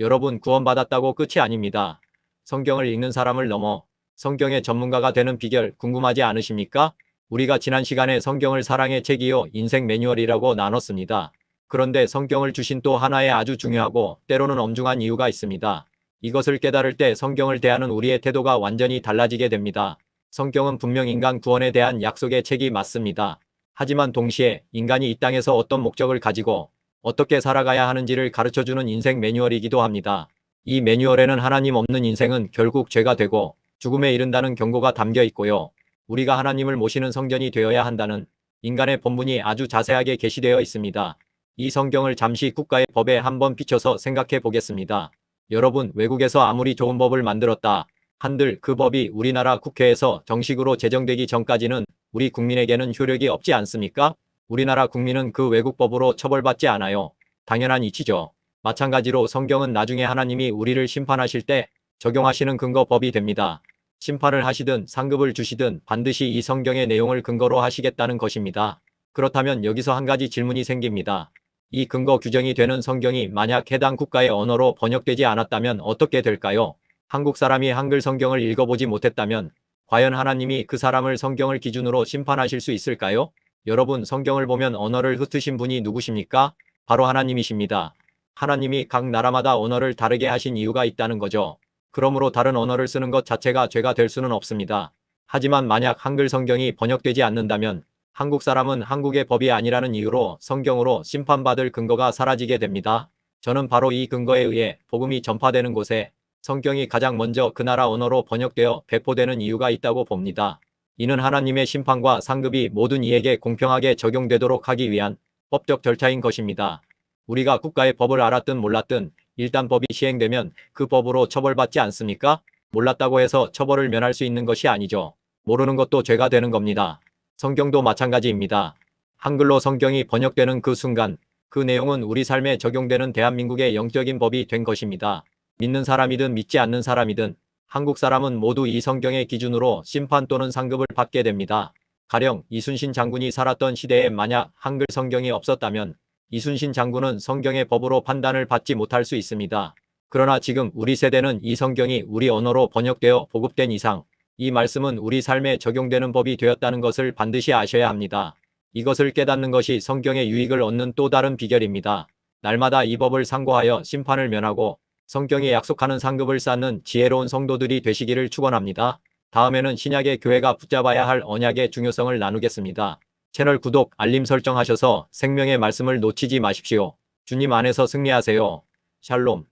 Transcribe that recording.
여러분, 구원받았다고 끝이 아닙니다. 성경을 읽는 사람을 넘어 성경의 전문가가 되는 비결 궁금하지 않으십니까? 우리가 지난 시간에 성경을 사랑의 책이요 인생 매뉴얼이라고 나눴습니다. 그런데 성경을 주신 또 하나의 아주 중요하고 때로는 엄중한 이유가 있습니다. 이것을 깨달을 때 성경을 대하는 우리의 태도가 완전히 달라지게 됩니다. 성경은 분명 인간 구원에 대한 약속의 책이 맞습니다. 하지만 동시에 인간이 이 땅에서 어떤 목적을 가지고 어떻게 살아가야 하는지를 가르쳐주는 인생 매뉴얼이기도 합니다. 이 매뉴얼에는 하나님 없는 인생은 결국 죄가 되고 죽음에 이른다는 경고가 담겨 있고요. 우리가 하나님을 모시는 성전이 되어야 한다는 인간의 본분이 아주 자세하게 게시되어 있습니다. 이 성경을 잠시 국가의 법에 한번 비춰서 생각해 보겠습니다. 여러분, 외국에서 아무리 좋은 법을 만들었다 한들 그 법이 우리나라 국회에서 정식으로 제정되기 전까지는 우리 국민에게는 효력이 없지 않습니까? 우리나라 국민은 그 외국 법으로 처벌받지 않아요. 당연한 이치죠. 마찬가지로 성경은 나중에 하나님이 우리를 심판하실 때 적용하시는 근거 법이 됩니다. 심판을 하시든 상급을 주시든 반드시 이 성경의 내용을 근거로 하시겠다는 것입니다. 그렇다면 여기서 한 가지 질문이 생깁니다. 이 근거 규정이 되는 성경이 만약 해당 국가의 언어로 번역되지 않았다면 어떻게 될까요? 한국 사람이 한글 성경을 읽어보지 못했다면 과연 하나님이 그 사람을 성경을 기준으로 심판하실 수 있을까요? 여러분, 성경을 보면 언어를 흩으신 분이 누구십니까? 바로 하나님이십니다. 하나님이 각 나라마다 언어를 다르게 하신 이유가 있다는 거죠. 그러므로 다른 언어를 쓰는 것 자체가 죄가 될 수는 없습니다. 하지만 만약 한글 성경이 번역되지 않는다면 한국 사람은 한국의 법이 아니라는 이유로 성경으로 심판받을 근거가 사라지게 됩니다. 저는 바로 이 근거에 의해 복음이 전파되는 곳에 성경이 가장 먼저 그 나라 언어로 번역되어 배포되는 이유가 있다고 봅니다. 이는 하나님의 심판과 상급이 모든 이에게 공평하게 적용되도록 하기 위한 법적 절차인 것입니다. 우리가 국가의 법을 알았든 몰랐든 일단 법이 시행되면 그 법으로 처벌받지 않습니까? 몰랐다고 해서 처벌을 면할 수 있는 것이 아니죠. 모르는 것도 죄가 되는 겁니다. 성경도 마찬가지입니다. 한글로 성경이 번역되는 그 순간 그 내용은 우리 삶에 적용되는 대한민국의 영적인 법이 된 것입니다. 믿는 사람이든 믿지 않는 사람이든 한국 사람은 모두 이 성경의 기준으로 심판 또는 상급을 받게 됩니다. 가령 이순신 장군이 살았던 시대에 만약 한글 성경이 없었다면 이순신 장군은 성경의 법으로 판단을 받지 못할 수 있습니다. 그러나 지금 우리 세대는 이 성경이 우리 언어로 번역되어 보급된 이상 이 말씀은 우리 삶에 적용되는 법이 되었다는 것을 반드시 아셔야 합니다. 이것을 깨닫는 것이 성경의 유익을 얻는 또 다른 비결입니다. 날마다 이 법을 상고하여 심판을 면하고 성경이 약속하는 상급을 쌓는 지혜로운 성도들이 되시기를 축원합니다. 다음에는 신약의 교회가 붙잡아야 할 언약의 중요성을 나누겠습니다. 채널 구독, 알림 설정하셔서 생명의 말씀을 놓치지 마십시오. 주님 안에서 승리하세요. 샬롬.